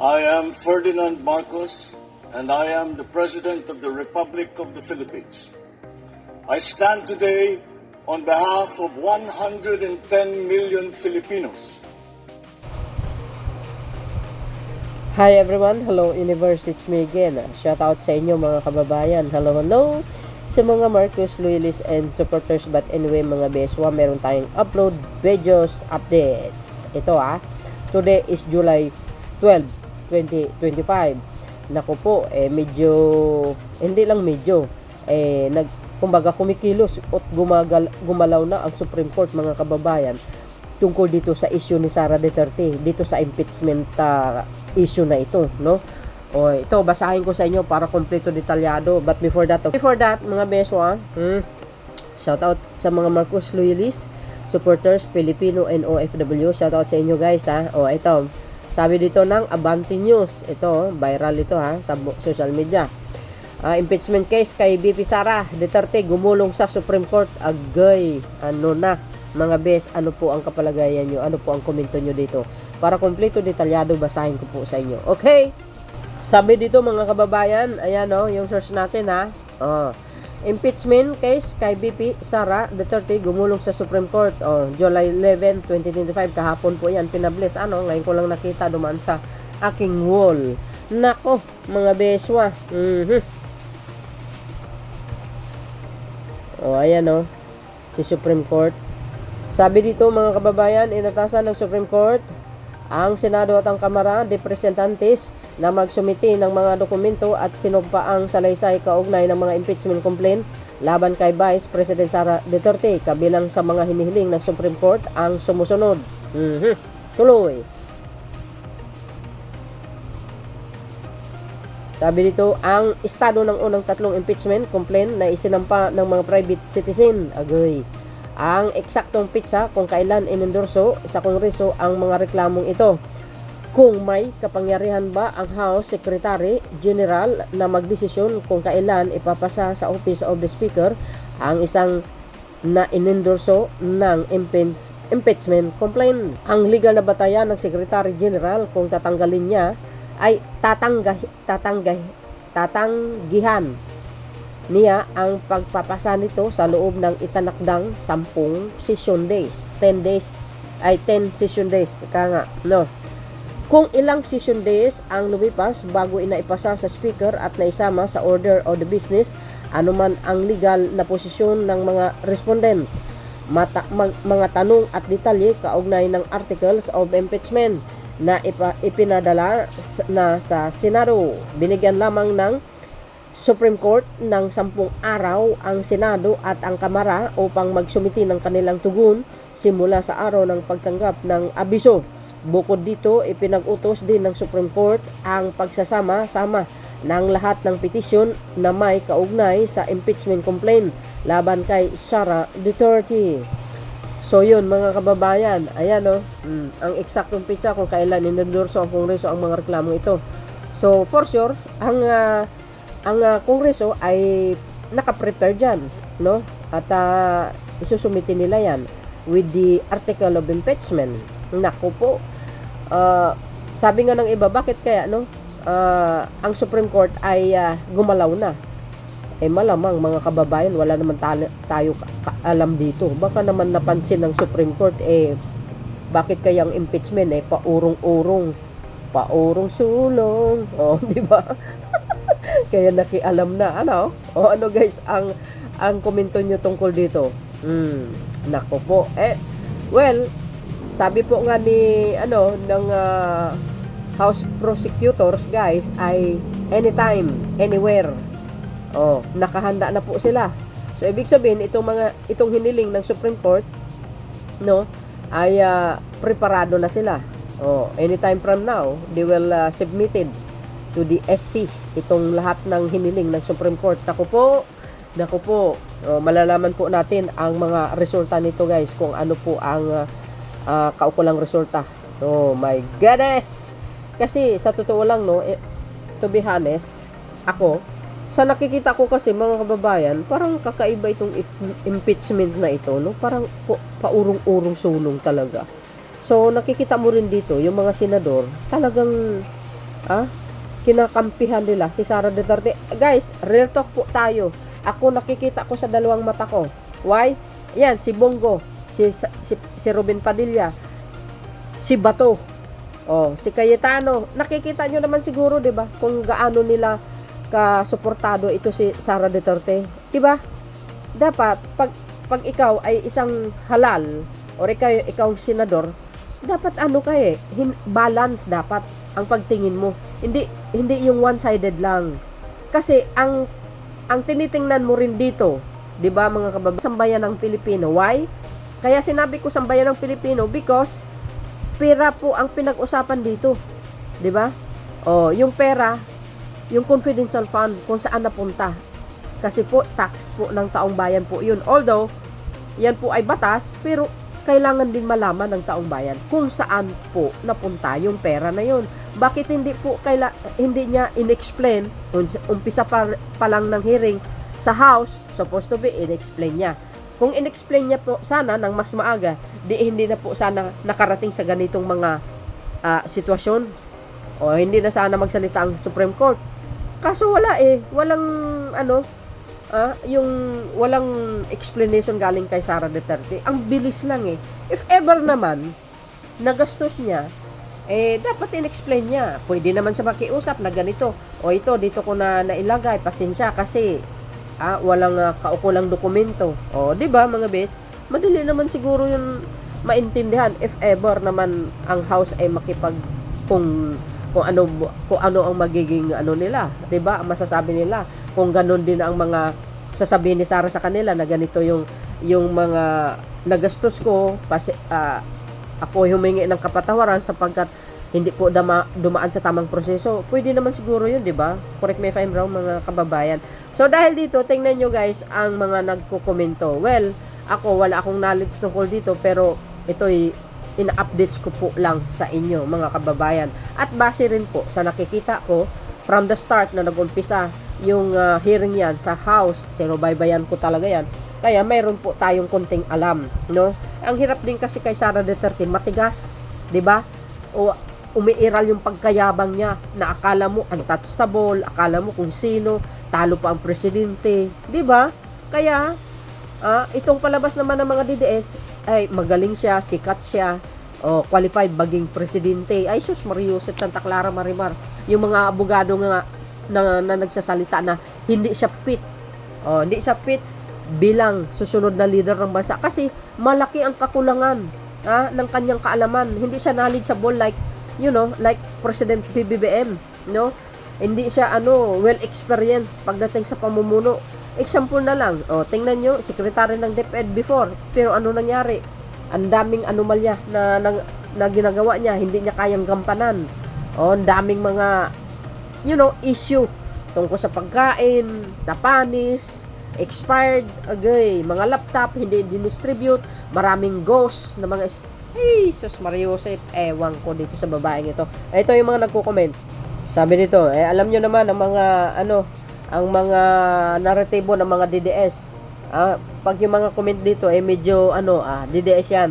I am Ferdinand Marcos, and I am the President of the Republic of the Philippines. I stand today on behalf of 110 million Filipinos. Hi everyone, hello universe, it's me again. Shout out sa inyo mga kababayan. Hello sa mga Marcos loyalists and supporters. But anyway mga beswa, meron tayong upload videos updates. Ito today is July 12, 2025. Naku po, medyo, hindi lang medyo, kumbaga kumikilos at gumalaw na ang Supreme Court mga kababayan tungkol dito sa issue ni Sara Duterte, dito sa impeachment issue na ito, no? O ito, basahin ko sa inyo para kompleto detalyado. But before that mga beswa, shout out sa mga Marcos loyalists, supporters, Filipino and OFW. Shout out sa inyo guys O ito, sabi dito ng Abante News, ito viral ito sa social media. Impeachment case kay BP Sara Duterte gumulong sa Supreme Court. Agay, ano na mga bes, ano po ang kapalagayan nyo, ano po ang komento nyo dito para kompleto detalyado, basahin ko po sa inyo. Okay, sabi dito mga kababayan, ayan yung source natin impeachment case kay BP Sara Duterte gumulong sa Supreme Court. July 11, 2025, kahapon po yan pinablis. Ngayon ko lang nakita dumaan sa aking wall. Nako mga beswa. Ayan si Supreme Court. Sabi dito mga kababayan, inatasan ng Supreme Court ang Senado at ang Kamara de Representantes na magsumiti ng mga dokumento at sinumpa ang salaysay kaugnay ng mga impeachment complaint laban kay Vice President Sara Duterte, kabilang sa mga hinihiling ng Supreme Court ang sumusunod. Tuloy. Sabi dito, ang estado ng unang tatlong impeachment complaint na isinampa ng mga private citizen. Agay. Ang eksaktong pitsa kung kailan inendorso sa Kongreso ang mga reklamong ito. Kung may kapangyarihan ba ang House Secretary General na magdesisyon kung kailan ipapasa sa Office of the Speaker ang isang na inendorso ng impeachment complaint. Ang legal na batayan ng Secretary General kung tatanggalin niya ay tatanggihan niya ang pagpapasa nito sa loob ng itinakdang 10 session days. 10 session days. Kung ilang session days ang lumipas bago inaipasa sa speaker at naisama sa order of the business, anuman ang legal na posisyon ng mga respondent, mga tanong at detalye kaugnay ng articles of impeachment na ipinadala na sa Senado. Binigyan lamang ng Supreme Court ng 10 araw ang Senado at ang Kamara upang magsumiti ng kanilang tugon simula sa araw ng pagtanggap ng abiso. Bukod dito, ipinag-utos din ng Supreme Court ang pagsasama-sama ng lahat ng petisyon na may kaugnay sa impeachment complaint laban kay Sara Duterte. So yun mga kababayan, ayan ang eksaktong pitsa kung kailan inendorso ang Kongreso ang mga reklamo ito. So for sure, ang Kongreso ay nakaprepare dyan, no? At isusumiti nila yan with the article of impeachment. Naku po, sabi nga ng iba, bakit kaya, ang Supreme Court ay gumalaw na? Malamang mga kababayan, wala naman tayo alam dito. Baka naman napansin ng Supreme Court, bakit kaya ang impeachment, paurong sulong, di ba? Kaya nakialam na, ano guys, ang komento nyo tungkol dito. Nako po, well, sabi po nga ni, ng House Prosecutors, guys, ay anytime, anywhere. Nakahanda na po sila. So, ibig sabihin, itong hiniling ng Supreme Court, ay preparado na sila. Anytime from now, they will submit it to the SC, itong lahat ng hiniling ng Supreme Court. Naku po, malalaman po natin ang mga resulta nito guys, kung ano po ang kaukulang resulta. Oh my goodness! Kasi sa totoo lang, to be honest, ako, sa nakikita ko kasi mga kababayan, parang kakaiba itong impeachment na ito, parang paurong-urong sulong talaga. So nakikita mo rin dito, yung mga senador, talagang kinakampihan nila si Sara Duterte. Guys, real talk po tayo. Ako nakikita ko sa dalawang mata ko. Why? Yan, si Bongo, si Robin Padilla, si Bato, si Cayetano. Nakikita nyo naman siguro, 'di ba? Kung gaano nila ka-suportado ito si Sara Duterte, 'di ba? Dapat pag ikaw ay isang halal or ikaw senador, dapat balance dapat ang pagtingin mo. Hindi yung one-sided lang. Kasi ang tinitingnan mo rin dito, 'di ba mga kababayan, sambayan ng Pilipino. Why? Kaya sinabi ko sambayan ng Pilipino because pera po ang pinag-usapan dito. 'Di ba? Yung pera, yung confidential fund kung saan napunta. Kasi po tax po ng taong bayan po 'yun. Although yan po ay batas, pero kailangan din malaman ng taong bayan kung saan po napunta yung pera na yun. Bakit hindi niya inexplain, umpisa pa lang ng hearing sa House, supposed to be inexplain niya. Kung inexplain niya po sana ng mas maaga, hindi na po sana nakarating sa ganitong mga sitwasyon. O hindi na sana magsalita ang Supreme Court. Kaso walang yung walang explanation galing kay Sara Duterte. Ang bilis lang If ever naman nagastos niya, dapat in-explain niya. Pwede naman sa makiusap na ganito. Ito, dito ko na nailagay. Pasensya kasi walang kaukulang dokumento. Di ba mga bes? Madali naman siguro yun maintindihan if ever naman ang House ay kung ano ang magiging nila, 'di ba? Ang masasabi nila kung ganun din ang mga sasabihin ni Sara sa kanila na ganito yung mga nagastos ko, ako humingi ng kapatawaran sapagkat hindi po dumaan sa tamang proseso. Pwede naman siguro yun, di ba? Correct me if I'm wrong, mga kababayan. So dahil dito, tingnan nyo guys ang mga nagkukomento. Well, wala akong knowledge tungkol dito, pero ito'y ina-updates ko po lang sa inyo mga kababayan. At base rin po sa nakikita ko from the start na nag-umpisa yung hearing yan sa House, sinubaybayan ko talaga yan. Kaya mayroon po tayong konting alam, no? Ang hirap din kasi kay Sara Duterte, matigas, 'di ba? O umiiral yung pagkayabang niya na akala mo untouchable, akala mo kung sino, talo pa ang presidente, 'di ba? Kaya itong palabas naman ng mga DDS ay magaling siya, sikat siya, qualified maging presidente. Ay sus, Maria Joseph Santa Clara Marimar. Yung mga abogado na nagsasalita na hindi siya fit. Hindi siya fit bilang susunod na leader ng bansa kasi malaki ang kakulangan ng kanyang kaalaman. Hindi siya knowledgeable like President PBBM, no? Hindi siya well experienced pagdating sa pamumuno. Example na lang, tingnan nyo, secretary ng DepEd before, pero ano nangyari? Ang daming anomalya na ginagawa niya, hindi niya kayang gampanan. Ang daming mga issue tungkol sa pagkain, napanis, expired, mga laptop, hindi distribute, maraming ghost na mga sus Maria Joseph, ewan ko dito sa babaeng ito. Ito yung mga nagko-comment. Sabi nito, alam nyo naman ang mga naratibo ng mga DDS. Pag yung mga comment dito medyo DDS yan.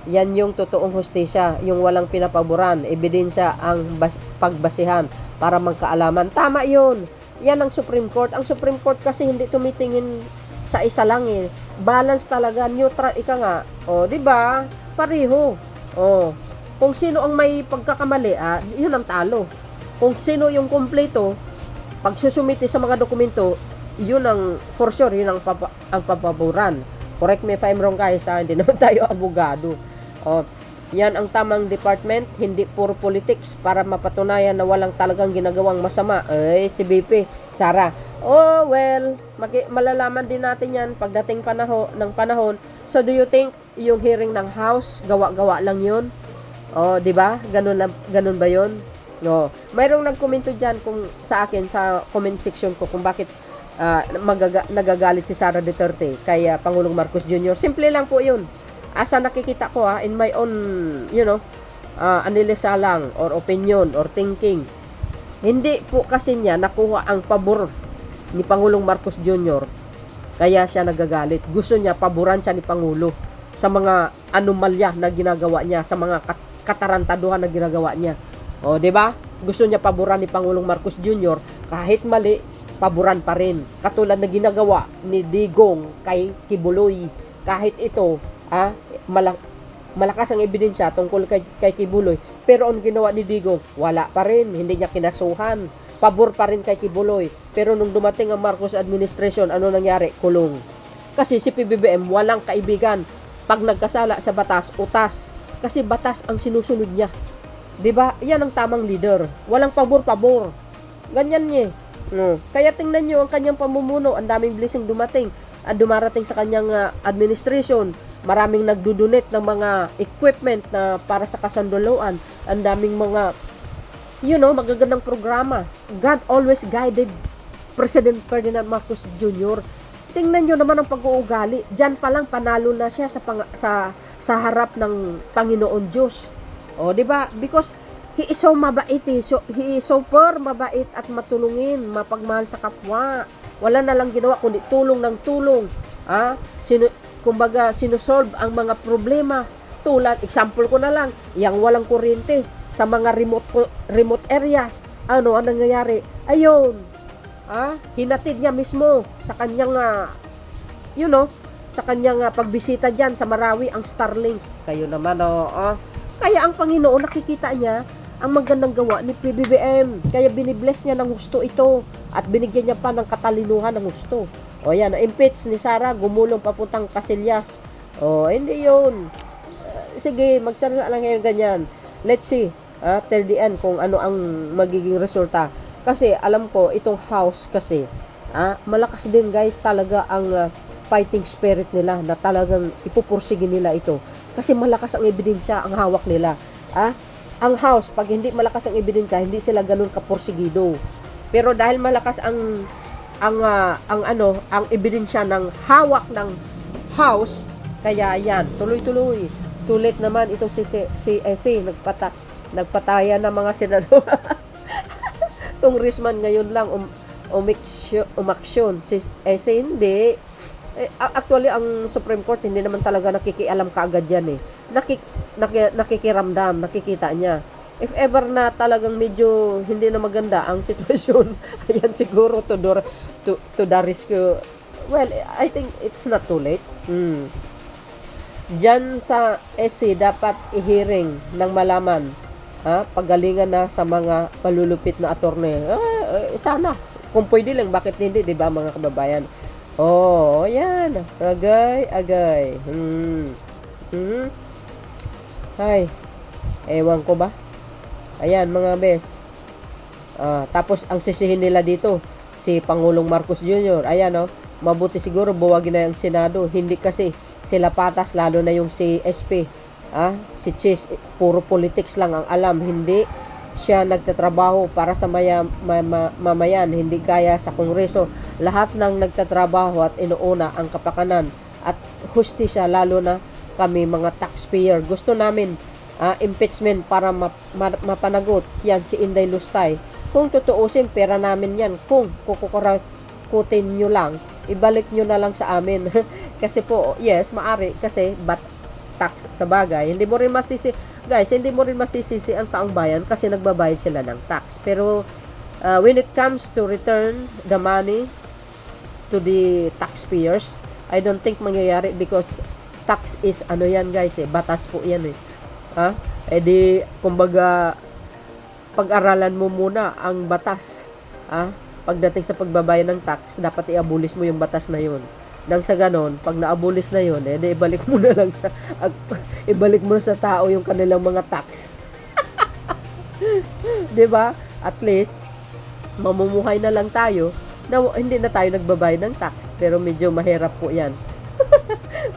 Yan yung totoong hustisya, yung walang pinapaboran, ebidensya ang pagbasihan para magkaalaman. Tama yun. Yan ang Supreme Court. Ang Supreme Court kasi hindi tumitingin sa isa lang Balance talaga, neutral nga. Di ba? Pareho. Kung sino ang may pagkakamali, yun ang talo. Kung sino yung kompleto, pag susumite sa mga dokumento, yun ang for sure, yun ang papaboran. Correct me if I'm wrong guys, hindi naman tayo abogado. Yan ang tamang department, hindi puro politics para mapatunayan na walang talagang ginagawang masama. Si BP, Sara. Malalaman din natin yan pagdating ng panahon. So do you think yung hearing ng House, gawa-gawa lang yun? Di ba? Ganun ba yun? No. Mayroong nagkomento diyan sa akin sa comment section ko kung bakit nagagalit si Sara Duterte kay Pangulong Marcos Jr. Simple lang po 'yun. Asa nakikita ko in my own, analisa lang or opinion or thinking. Hindi po kasi niya nakuha ang pabor ni Pangulong Marcos Jr. Kaya siya nagagalit. Gusto niya paboran siya ni Pangulo sa mga anomalya na ginagawa niya, sa mga katarantaduhan na ginagawa niya. 'Di ba? gusto niya paboran ni Pangulong Marcos Jr., kahit mali, paboran pa rin. Katulad na ginagawa ni Digong kay Kibuloy. Kahit ito, malakas ang ebidensya tungkol kay Kibuloy, pero ang ginawa ni Digong, wala pa rin, hindi niya kinasuhan. Pabor pa rin kay Kibuloy. Pero nung dumating ang Marcos administration, ano nangyari? Kulong. Kasi si PBBM walang kaibigan. Pag nagkasala sa batas, utas. Kasi batas ang sinusunod niya. 'Di ba? Yan ang tamang leader. Walang pabor-pabor. Ganyan niya. No. Kaya tingnan niyo ang kanyang pamumuno, ang daming blessing dumarating sa kanyang administration. Maraming nagdudonate ng mga equipment na para sa kasandaluan. Ang daming mga magagandang programa. God always guided President Ferdinand Marcos Jr. Tingnan nyo naman ang pag-uugali. Diyan pa lang panalo na siya sa harap ng Panginoon Diyos. O, di ba? Because he is so mabait. He is super mabait at matulungin, mapagmahal sa kapwa. Wala na lang ginawa kundi tulong ng tulong. Kumbaga, sinusolve ang mga problema. Tulad, example ko na lang, yung walang kuryente sa mga remote areas. Ano ang nangyayari? Ayun, hinatid niya mismo sa kanyang sa kanyang pagbisita diyan sa Marawi ang Starlink. Kayo naman kaya ang Panginoon nakikita niya ang magandang gawa ni PBBM. Kaya binibless niya ng gusto ito at binigyan niya pa ng katalinuhan ng gusto. O yan, impeach ni Sara, gumulong papuntang Casillas. O hindi yun. Sige, magsalita lang ngayon ganyan. Let's see, till the end kung ano ang magiging resulta. Kasi alam ko itong house kasi malakas din guys talaga ang fighting spirit nila na talagang ipupursige nila ito. Kasi malakas ang ebidensya ang hawak nila. Ang house pag hindi malakas ang ebidensya, hindi sila ganoon kapursigido. Pero dahil malakas ang ebidensya ng hawak ng house, kaya yan, tuloy-tuloy. Tulit naman itong si SC nagpataya ng mga senador. Congressman ngayon lang umaksyon si hindi actually ang Supreme Court hindi naman talaga nakikialam kaagad yan nakikiramdam, nakikita niya if ever na talagang medyo hindi na maganda ang sitwasyon ayan siguro to the rescue. Well, I think it's not too late. Diyan sa SC dapat i-hearing ng malaman pagalingan na sa mga palulupit na attorney. Sana. Kung pwede lang, bakit hindi, di ba mga kababayan? Yan. Agay. Ay, ewan ko ba? Ayan, mga bes. Tapos, ang sisihin nila dito, si Pangulong Marcos Jr. Ayan, mabuti siguro buwagin na yung Senado. Hindi kasi sila patas, lalo na yung si SP. Si Chis, puro politics lang ang alam, hindi siya nagtatrabaho para sa mamayan, hindi kaya sa Kongreso. Lahat ng nagtatrabaho at inuuna ang kapakanan at hustisya, lalo na kami mga taxpayer. Gusto namin impeachment para mapanagot yan si Inday Lustay. Kung tutuusin, pera namin yan. Kung kukurakutin nyo lang, ibalik nyo na lang sa amin. Kasi po, yes, maari kasi tax sa bagay, hindi mo rin masisi ang taong bayan kasi nagbabayad sila ng tax. Pero when it comes to return the money to the taxpayers, I don't think mangyayari because tax is yan guys, batas po yan kumbaga pag-aralan mo muna ang batas. Pagdating sa pagbabayad ng tax, dapat i-abolish mo yung batas na yun. Nang sa ganon, pag na-abolish na yun, ibalik mo na lang ibalik mo sa tao yung kanilang mga tax. 'Di ba? At least mamumuhay na lang tayo na hindi na tayo nagbabayad ng tax, pero medyo mahirap po 'yan.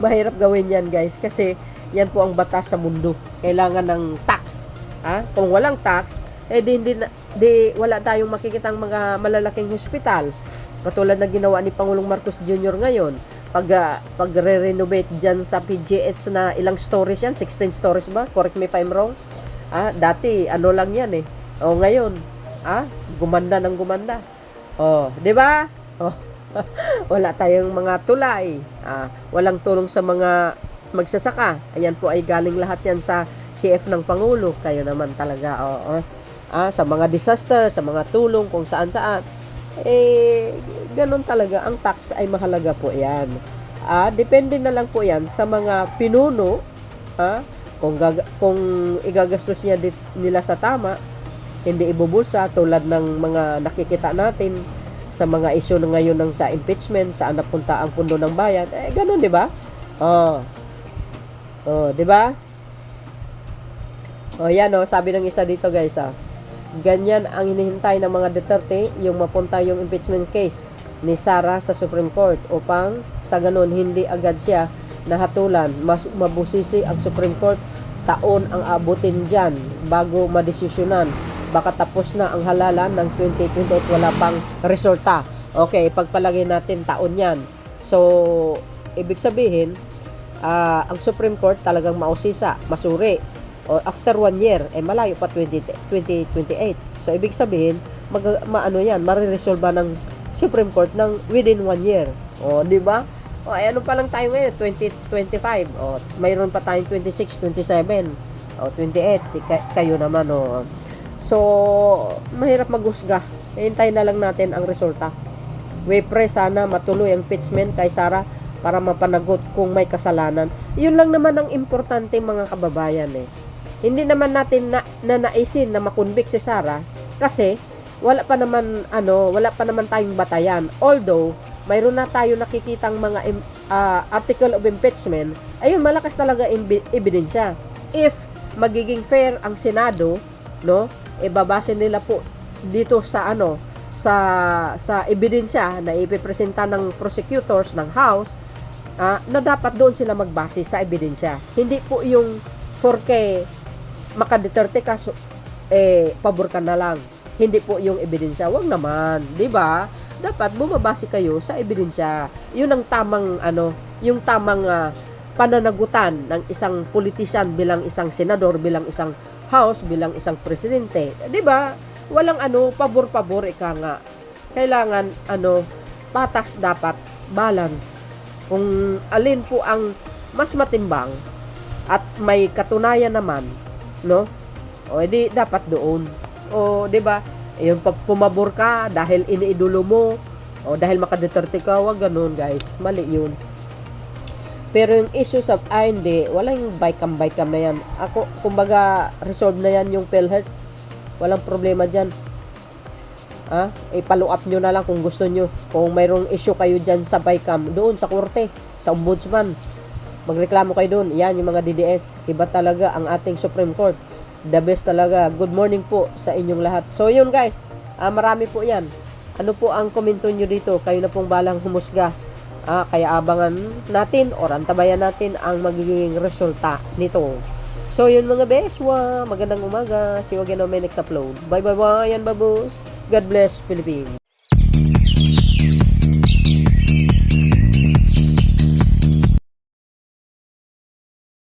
Mahirap gawin 'yan, guys, kasi yan po ang batas sa mundo. Kailangan ng tax. Kung walang tax, wala tayong makikitang mga malalaking hospital. Katulad na ginawa ni Pangulong Marcos Jr. ngayon, pag-re-renovate dyan sa PGH na ilang stories yan, 16 stories ba? Correct me if I'm wrong. Dati, lang yan ngayon, gumanda ng gumanda. Di ba? Wala tayong mga tulay. Walang tulong sa mga magsasaka. Ayan po ay galing lahat yan sa CF ng Pangulo. Kayo naman talaga, sa mga disaster, sa mga tulong kung saan-saan. Ganun talaga, ang tax ay mahalaga po yan. Depende na lang po yan sa mga pinuno, kung igagastos nila sa tama, hindi ibubulsa tulad ng mga nakikita natin sa mga issue na ngayon ng sa impeachment, saan napunta ang pundo ng bayan. Ganun, di ba? Di ba? Yan sabi ng isa dito guys, ganyan ang hinihintay ng mga Duterte, yung mapunta yung impeachment case ni Sara sa Supreme Court upang sa ganun hindi agad siya nahatulan. Mabusisi ang Supreme Court, taon ang abutin dyan bago madesisyonan. Baka tapos na ang halalan ng 2028, wala pang resulta. Okay, pagpalagay natin taon yan. So, ibig sabihin, ang Supreme Court talagang mausisa, masuri. O after 1 year, malayo pa 2028. So, ibig sabihin, mariresolve ng Supreme Court ng within 1 year. Di ba? Ano pa lang tayo ngayon? 2025. Mayroon pa tayong 26, 27, 28. Kayo naman, So, mahirap maghusga. Hintayin na lang natin ang resulta. We pray sana matuloy ang impeachment kay Sara para mapanagot kung may kasalanan. Yun lang naman ang importante, mga kababayan. Hindi naman natin nanaisin na makonvict si Sara kasi wala pa naman tayong batayan. Although mayroon na tayo nakikitang mga article of impeachment, ayun, malakas talaga ebidensya. If magiging fair ang Senado, babase nila po dito sa sa ebidensya na ipipresenta ng prosecutors ng House, na dapat doon sila magbase sa ebidensya. Hindi po yung 4K makadeterte ka, pabor ka na lang. Hindi po yung ebidensya. Wag naman, 'di ba? Dapat bumabase kayo sa ebidensya. 'Yun ang tamang yung tamang pananagutan ng isang politician bilang isang senador, bilang isang House, bilang isang presidente. 'Di ba? Walang pabor-pabor ika nga. Kailangan patas, dapat balance. Kung alin po ang mas matimbang at may katunayan naman, edi dapat doon. 'Di ba? Yung pumabor ka dahil iniidolo mo dahil makadeterte ka, wag ganoon, guys. Mali 'yun. Pero yung issues of hindi, walang bycam na yan. Kumbaga, resolve na yan yung PhilHealth. Walang problema dyan. I-follow up nyo na lang kung gusto nyo. Kung mayroong issue kayo dyan sa bycam, doon sa korte, sa ombudsman, magreklamo kayo doon. Yan yung mga DDS. Iba talaga ang ating Supreme Court. The best talaga. Good morning po sa inyong lahat. So yun guys, marami po yan. Ano po ang komento nyo dito? Kayo na pong balang humusga. Kaya abangan natin o antabayan natin ang magiging resulta nito. So yun mga beswa, magandang umaga. See you again on my next upload. Bye bye bye, yan babos. God bless Philippines.